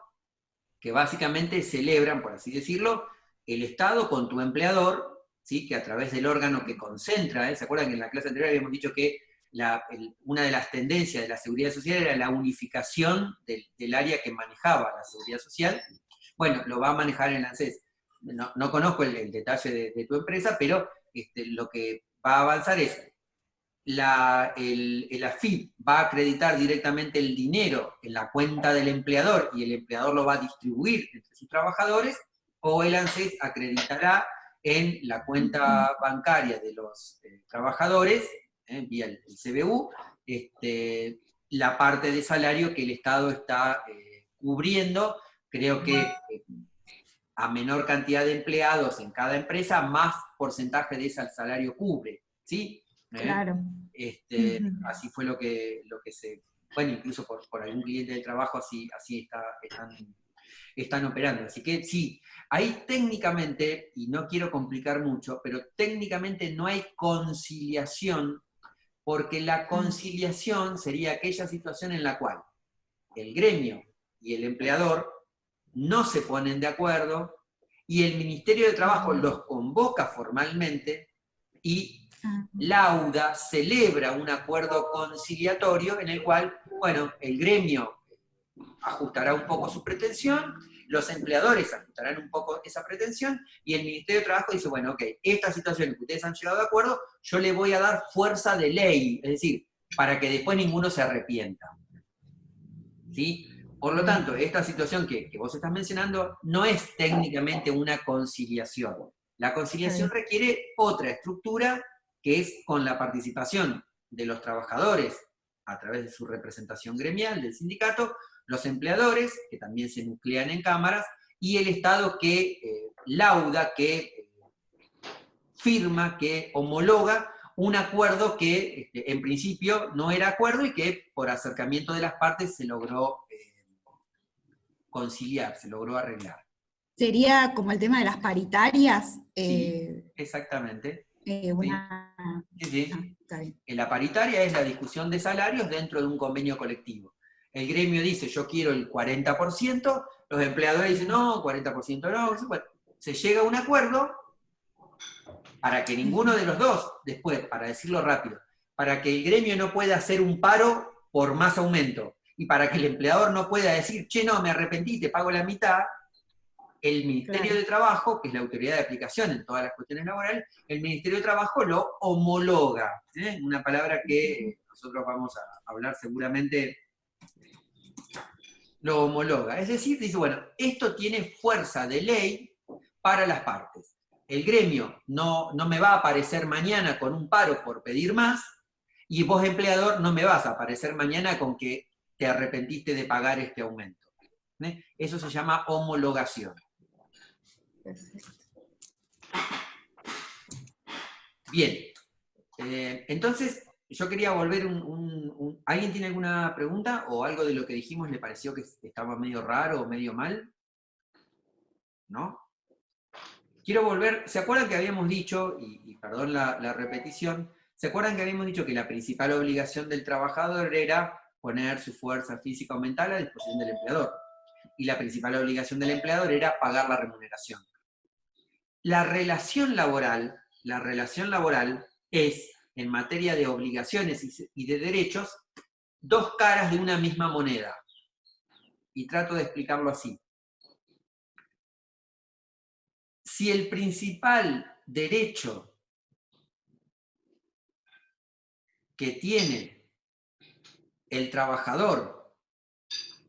que básicamente celebran, por así decirlo, el Estado con tu empleador, ¿sí? Que a través del órgano que concentra, ¿se acuerdan que en la clase anterior habíamos dicho que una de las tendencias de la seguridad social era la unificación del área que manejaba la seguridad social? Bueno, lo va a manejar el ANSES. No conozco el detalle de tu empresa, pero lo que va a avanzar es el AFIP va a acreditar directamente el dinero en la cuenta del empleador y el empleador lo va a distribuir entre sus trabajadores, o el ANSES acreditará en la cuenta bancaria de los trabajadores, vía el CBU, la parte de salario que el Estado está cubriendo. Creo que a menor cantidad de empleados en cada empresa, más porcentaje de ese salario cubre, ¿sí? Claro. Así fue lo que se... Bueno, incluso por algún cliente del trabajo así están operando. Así que sí, ahí técnicamente, y no quiero complicar mucho, pero técnicamente no hay conciliación, porque la conciliación sería aquella situación en la cual el gremio y el empleador no se ponen de acuerdo y el Ministerio de Trabajo los convoca formalmente y lauda, celebra un acuerdo conciliatorio en el cual, bueno, el gremio ajustará un poco su pretensión, los empleadores ajustarán un poco esa pretensión, y el Ministerio de Trabajo dice, bueno, ok, esta situación que ustedes han llegado de acuerdo, yo le voy a dar fuerza de ley, es decir, para que después ninguno se arrepienta. ¿Sí? Por lo tanto, esta situación que vos estás mencionando no es técnicamente una conciliación. La conciliación requiere otra estructura, que es con la participación de los trabajadores a través de su representación gremial del sindicato, los empleadores, que también se nuclean en cámaras, y el Estado que lauda, que firma, que homologa un acuerdo que en principio no era acuerdo y que por acercamiento de las partes se logró conciliar, se logró arreglar. Sería como el tema de las paritarias. Sí, exactamente. Una... Sí, sí. Está bien. La paritaria es la discusión de salarios dentro de un convenio colectivo. El gremio dice, yo quiero el 40%, los empleadores dicen, no, 40% no. Bueno, se llega a un acuerdo para que ninguno de los dos, después, para decirlo rápido, para que el gremio no pueda hacer un paro por más aumento, y para que el empleador no pueda decir, che, no, me arrepentí, te pago la mitad, el Ministerio de Trabajo, que es la autoridad de aplicación en todas las cuestiones laborales, el Ministerio de Trabajo lo homologa, una palabra que nosotros vamos a hablar seguramente, lo homologa. Es decir, dice, bueno, esto tiene fuerza de ley para las partes. El gremio no me va a aparecer mañana con un paro por pedir más, y vos, empleador, no me vas a aparecer mañana con que te arrepentiste de pagar este aumento. Eso se llama homologación. Perfecto. Bien, entonces yo quería volver ¿alguien tiene alguna pregunta o algo de lo que dijimos le pareció que estaba medio raro o medio mal? ¿No? Quiero volver, ¿se acuerdan que habíamos dicho, y perdón la repetición, ¿se acuerdan que habíamos dicho que la principal obligación del trabajador era poner su fuerza física o mental a disposición del empleador? Y la principal obligación del empleador era pagar la remuneración. La relación laboral es, en materia de obligaciones y de derechos, dos caras de una misma moneda. Y trato de explicarlo así. Si el principal derecho que tiene el trabajador,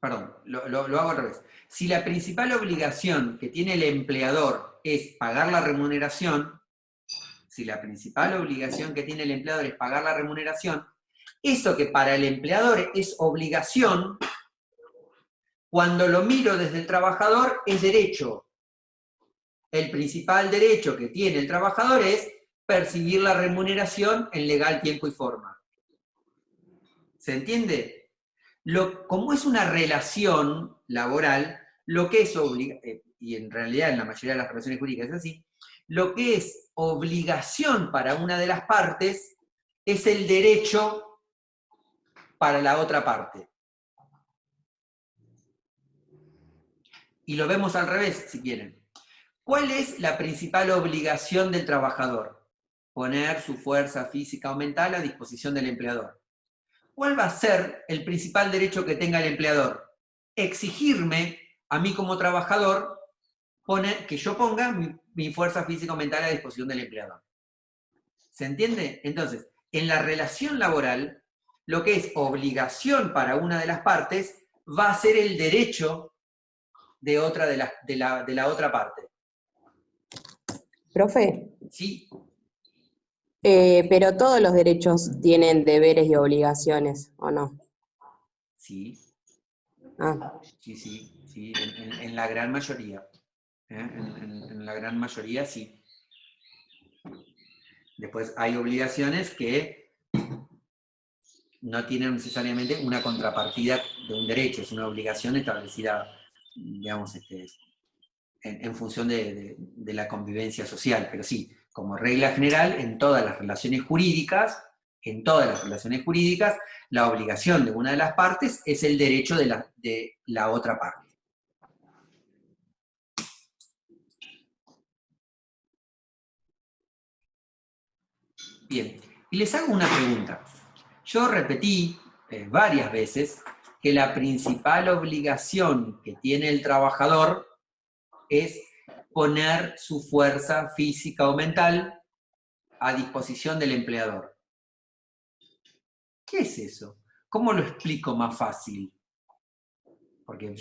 perdón, lo hago al revés. Si la principal obligación que tiene el empleador es pagar la remuneración, si la principal obligación que tiene el empleador es pagar la remuneración, eso que para el empleador es obligación, cuando lo miro desde el trabajador es derecho. El principal derecho que tiene el trabajador es percibir la remuneración en legal tiempo y forma. ¿Se entiende? Como es una relación laboral, lo que es y en realidad en la mayoría de las relaciones jurídicas es así, lo que es obligación para una de las partes es el derecho para la otra parte. Y lo vemos al revés, si quieren. ¿Cuál es la principal obligación del trabajador? Poner su fuerza física o mental a disposición del empleador. ¿Cuál va a ser el principal derecho que tenga el empleador? Exigirme, a mí como trabajador, que yo ponga mi fuerza física o mental a disposición del empleador. ¿Se entiende? Entonces, en la relación laboral, lo que es obligación para una de las partes va a ser el derecho de la otra parte. Profe, ¿Sí? pero todos los derechos tienen deberes y obligaciones, ¿o no? Sí, Ah, sí, en la gran mayoría. En la gran mayoría sí. Después hay obligaciones que no tienen necesariamente una contrapartida de un derecho, es una obligación establecida, digamos, en función de la convivencia social, pero sí, como regla general, en todas las relaciones jurídicas, la obligación de una de las partes es el derecho de la otra parte. Bien, y les hago una pregunta. Yo repetí varias veces que la principal obligación que tiene el trabajador es poner su fuerza física o mental a disposición del empleador. ¿Qué es eso? ¿Cómo lo explico más fácil? Porque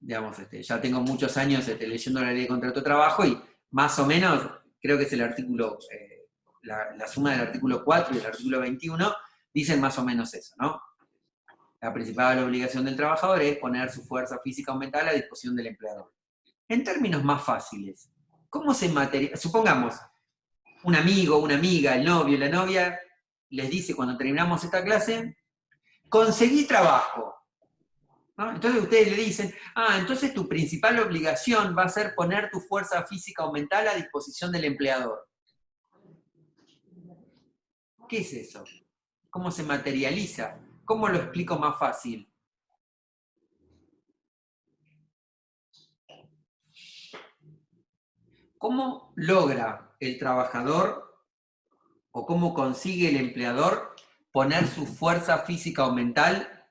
digamos, ya tengo muchos años leyendo la ley de contrato de trabajo y más o menos, creo que es el artículo, la suma del artículo 4 y el artículo 21, dicen más o menos eso, ¿no? La principal obligación del trabajador es poner su fuerza física o mental a disposición del empleador. En términos más fáciles, ¿cómo se materializa? Supongamos, un amigo, una amiga, el novio, la novia, les dice cuando terminamos esta clase, conseguí trabajo. ¿No? Entonces ustedes le dicen, entonces tu principal obligación va a ser poner tu fuerza física o mental a disposición del empleador. ¿Qué es eso? ¿Cómo se materializa? ¿Cómo lo explico más fácil? ¿Cómo logra el trabajador o cómo consigue el empleador poner su fuerza física o mental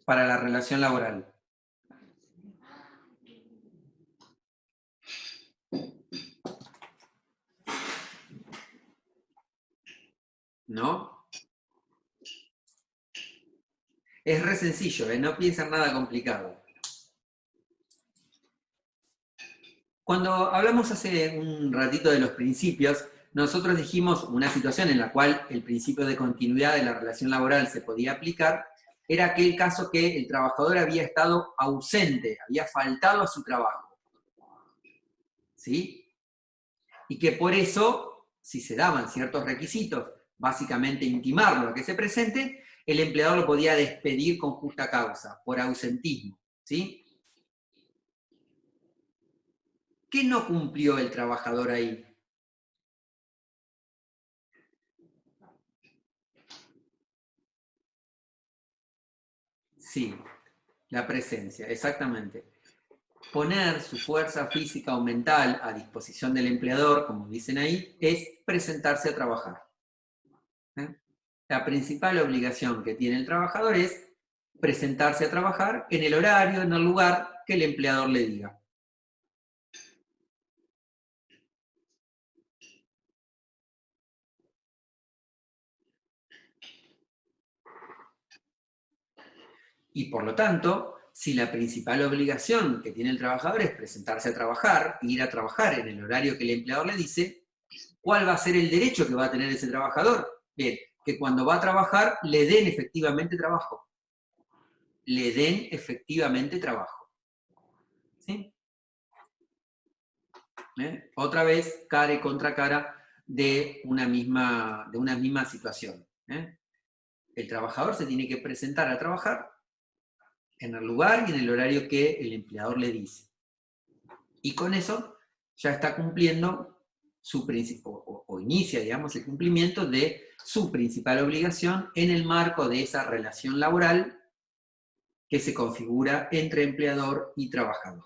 para la relación laboral? ¿No? Es re sencillo, no piensan nada complicado. Cuando hablamos hace un ratito de los principios, nosotros dijimos una situación en la cual el principio de continuidad de la relación laboral se podía aplicar, era aquel caso que el trabajador había estado ausente, había faltado a su trabajo. ¿Sí? Y que por eso, si se daban ciertos requisitos, básicamente intimarlo a que se presente, el empleador lo podía despedir con justa causa, por ausentismo. ¿Sí? ¿Qué no cumplió el trabajador ahí? Sí, la presencia, exactamente. Poner su fuerza física o mental a disposición del empleador, como dicen ahí, es presentarse a trabajar. La principal obligación que tiene el trabajador es presentarse a trabajar en el horario, en el lugar que el empleador le diga. Y por lo tanto, si la principal obligación que tiene el trabajador es presentarse a trabajar, ir a trabajar en el horario que el empleador le dice, ¿cuál va a ser el derecho que va a tener ese trabajador? Bien, que cuando va a trabajar le den efectivamente trabajo. Le den efectivamente trabajo. ¿Sí? Otra vez, cara y contra cara de una misma situación. El trabajador se tiene que presentar a trabajar en el lugar y en el horario que el empleador le dice. Y con eso ya está cumpliendo su o inicia, digamos, el cumplimiento de su principal obligación en el marco de esa relación laboral que se configura entre empleador y trabajador.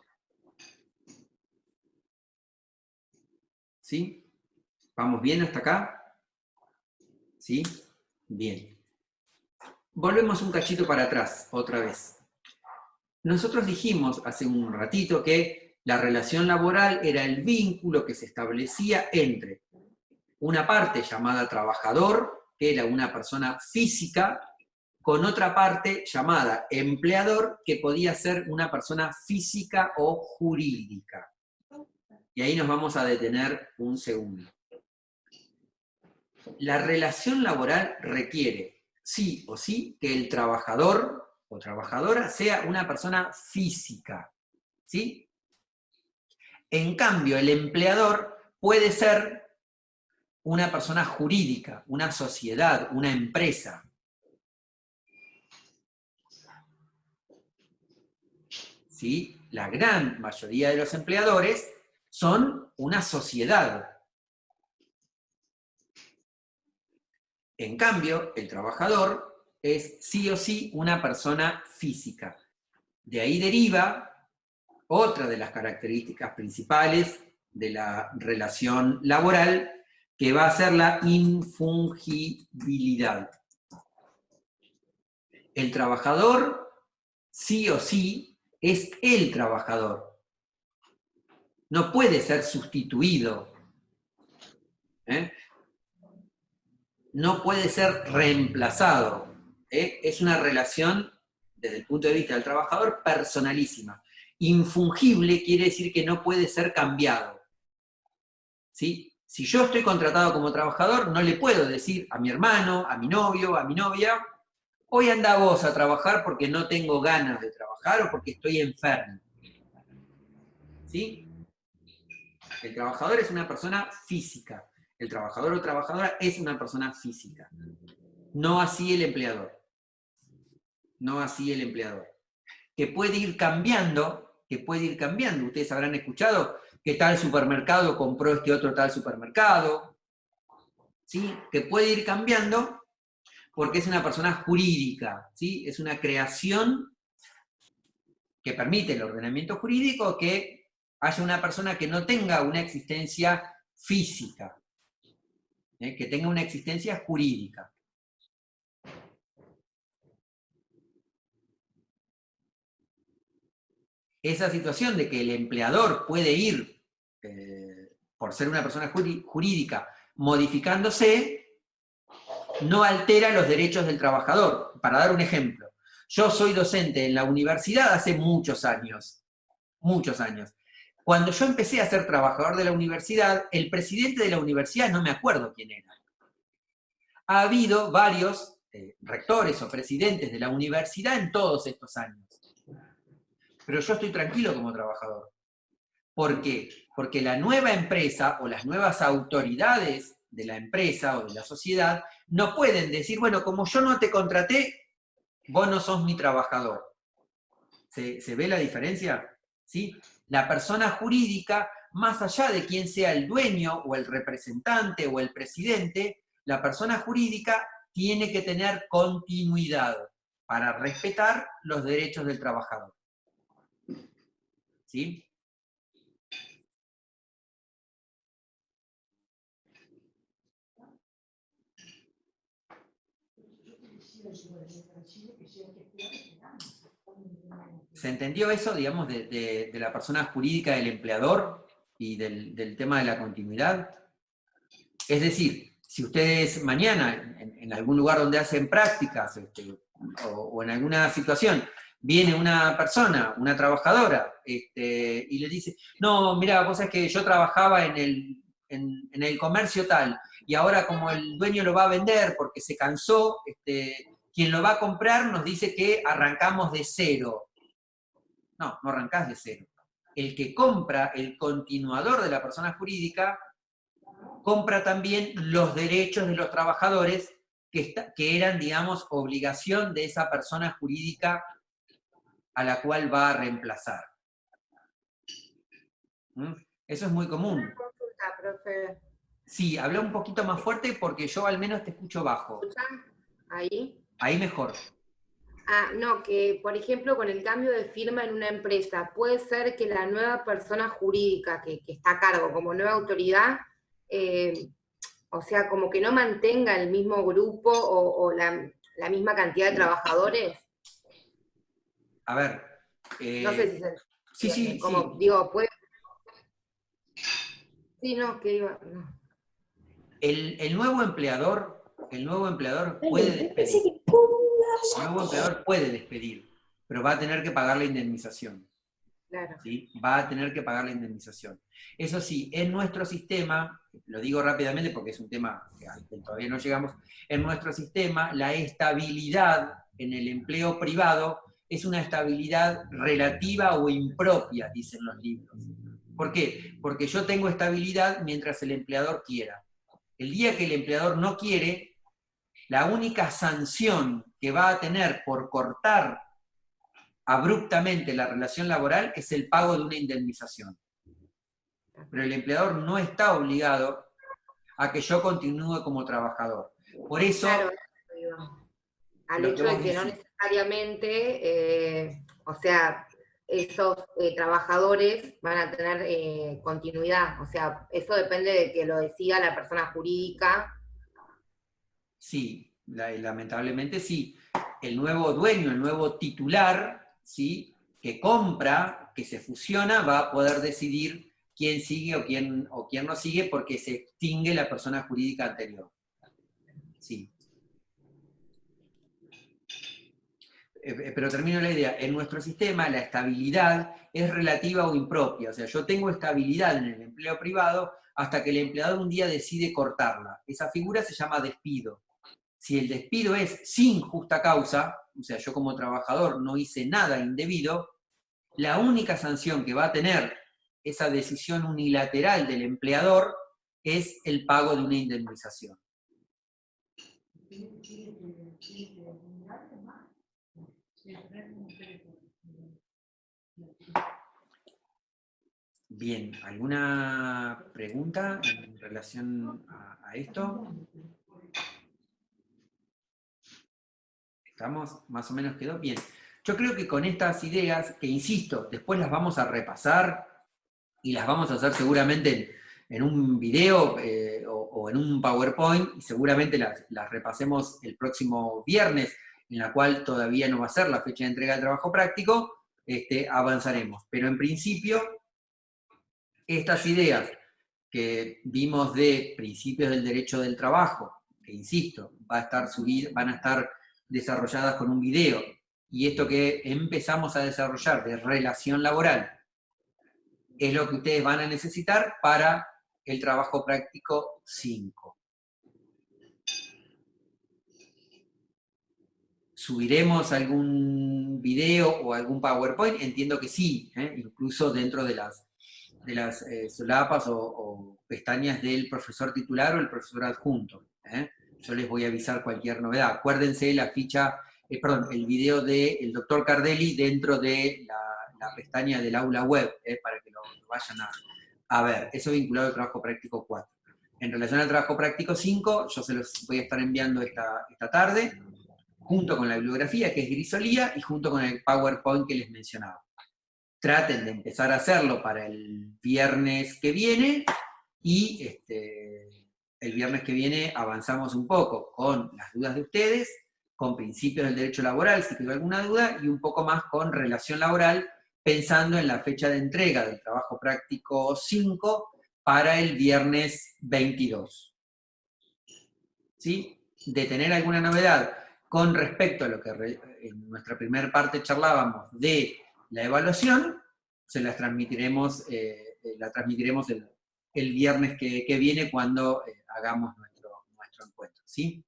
¿Sí? ¿Vamos bien hasta acá? ¿Sí? Bien. Volvemos un cachito para atrás, otra vez. Nosotros dijimos hace un ratito que la relación laboral era el vínculo que se establecía entre una parte llamada trabajador, que era una persona física, con otra parte llamada empleador, que podía ser una persona física o jurídica. Y ahí nos vamos a detener un segundo. La relación laboral requiere, sí o sí, que el trabajador o trabajadora sea una persona física, ¿sí? En cambio, el empleador puede ser una persona jurídica, una sociedad, una empresa. ¿Sí? La gran mayoría de los empleadores son una sociedad. En cambio, el trabajador es sí o sí una persona física. De ahí deriva otra de las características principales de la relación laboral, que va a ser la infungibilidad. El trabajador, sí o sí, es el trabajador. No puede ser sustituido. No puede ser reemplazado. Es una relación, desde el punto de vista del trabajador, personalísima. Infungible quiere decir que no puede ser cambiado. ¿Sí? Si yo estoy contratado como trabajador, no le puedo decir a mi hermano, a mi novio, a mi novia, hoy anda vos a trabajar porque no tengo ganas de trabajar o porque estoy enfermo. ¿Sí? El trabajador es una persona física. El trabajador o trabajadora es una persona física. No así el empleador. No así el empleador. Que puede ir cambiando, Ustedes habrán escuchado que tal supermercado compró este otro tal supermercado. ¿Sí? Que puede ir cambiando porque es una persona jurídica. ¿Sí? Es una creación que permite el ordenamiento jurídico que haya una persona que no tenga una existencia física, que tenga una existencia jurídica. Esa situación de que el empleador puede ir, por ser una persona jurídica, modificándose, no altera los derechos del trabajador. Para dar un ejemplo, yo soy docente en la universidad hace muchos años. Cuando yo empecé a ser trabajador de la universidad, el presidente de la universidad no me acuerdo quién era. Ha habido varios rectores o presidentes de la universidad en todos estos años. Pero yo estoy tranquilo como trabajador. ¿Por qué? Porque la nueva empresa o las nuevas autoridades de la empresa o de la sociedad no pueden decir, bueno, como yo no te contraté, vos no sos mi trabajador. ¿Se ve la diferencia? ¿Sí? La persona jurídica, más allá de quién sea el dueño o el representante o el presidente, la persona jurídica tiene que tener continuidad para respetar los derechos del trabajador. ¿Sí? ¿Se entendió eso, digamos, de la persona jurídica del empleador y del tema de la continuidad? Es decir, si ustedes mañana, en algún lugar donde hacen prácticas, o en alguna situación, viene una persona, una trabajadora, y le dice, no, mira, vos sabés que yo trabajaba en el comercio tal, y ahora como el dueño lo va a vender porque se cansó, quien lo va a comprar nos dice que arrancamos de cero. No, no arrancás de cero. El que compra, el continuador de la persona jurídica, compra también los derechos de los trabajadores que eran, digamos, obligación de esa persona jurídica a la cual va a reemplazar. ¿Mm? Eso es muy común. Una consulta, profe. Sí, habla un poquito más fuerte porque yo al menos te escucho bajo. ¿Escuchan? Ahí. Ahí mejor. Ah, no, que por ejemplo con el cambio de firma en una empresa, puede ser que la nueva persona jurídica que está a cargo como nueva autoridad, o sea, como que no mantenga el mismo grupo o la misma cantidad de trabajadores. A ver. No sé si se Sí, sí, entiende. Como, sí. digo, puede... Sí, no, que iba... No. El nuevo empleador puede despedir. El nuevo empleador puede despedir, pero va a tener que pagar la indemnización. Claro. ¿Sí? Va a tener que pagar la indemnización. Eso sí, en nuestro sistema, lo digo rápidamente porque es un tema al que todavía no llegamos, en nuestro sistema la estabilidad en el empleo privado es una estabilidad relativa o impropia, dicen los libros. ¿Por qué? Porque yo tengo estabilidad mientras el empleador quiera. El día que el empleador no quiere, la única sanción que va a tener por cortar abruptamente la relación laboral es el pago de una indemnización. Pero el empleador no está obligado a que yo continúe como trabajador. Por eso... Claro, al hecho de que no necesariamente, o sea, esos trabajadores van a tener continuidad. O sea, eso depende de que lo decida la persona jurídica. Sí, lamentablemente sí. El nuevo dueño, el nuevo titular, ¿sí?, que compra, que se fusiona, va a poder decidir quién sigue o quién no sigue porque se extingue la persona jurídica anterior. Sí. Pero termino la idea. En nuestro sistema la estabilidad es relativa o impropia. O sea, yo tengo estabilidad en el empleo privado hasta que el empleador un día decide cortarla. Esa figura se llama despido. Si el despido es sin justa causa, o sea, yo como trabajador no hice nada indebido, la única sanción que va a tener esa decisión unilateral del empleador es el pago de una indemnización. Bien, ¿alguna pregunta en relación a esto? ¿Estamos? ¿Más o menos quedó? Bien. Yo creo que con estas ideas, que insisto, después las vamos a repasar y las vamos a hacer seguramente en un video o en un PowerPoint, y seguramente las repasemos el próximo viernes, en la cual todavía no va a ser la fecha de entrega del trabajo práctico, avanzaremos. Pero en principio, estas ideas que vimos de principios del derecho del trabajo, que insisto, van a estar desarrolladas con un video, y esto que empezamos a desarrollar de relación laboral, es lo que ustedes van a necesitar para el trabajo práctico 5. ¿Subiremos algún video o algún PowerPoint? Entiendo que sí, incluso dentro de las solapas o pestañas del profesor titular o el profesor adjunto. Yo les voy a avisar cualquier novedad. Acuérdense la ficha, el video del doctor Cardelli dentro de la pestaña del aula web, para que lo vayan a ver. Eso vinculado al trabajo práctico 4. En relación al trabajo práctico 5, yo se los voy a estar enviando esta tarde, junto con la bibliografía, que es grisolía, y junto con el PowerPoint que les mencionaba. Traten de empezar a hacerlo para el viernes que viene, y el viernes que viene avanzamos un poco con las dudas de ustedes, con principios del derecho laboral, si quedó alguna duda, y un poco más con relación laboral, pensando en la fecha de entrega del trabajo práctico 5 para el viernes 22. ¿Sí? De tener alguna novedad con respecto a lo que en nuestra primera parte charlábamos de la evaluación, se las transmitiremos, la transmitiremos el viernes que viene cuando hagamos nuestro encuentro, ¿sí?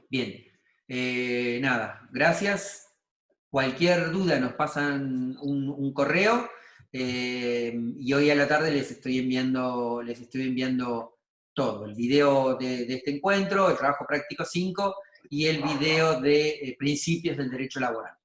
Bien, nada, gracias. Cualquier duda nos pasan un correo, y hoy a la tarde les estoy enviando todo, el video de este encuentro, el trabajo práctico 5 y el video de principios del derecho laboral.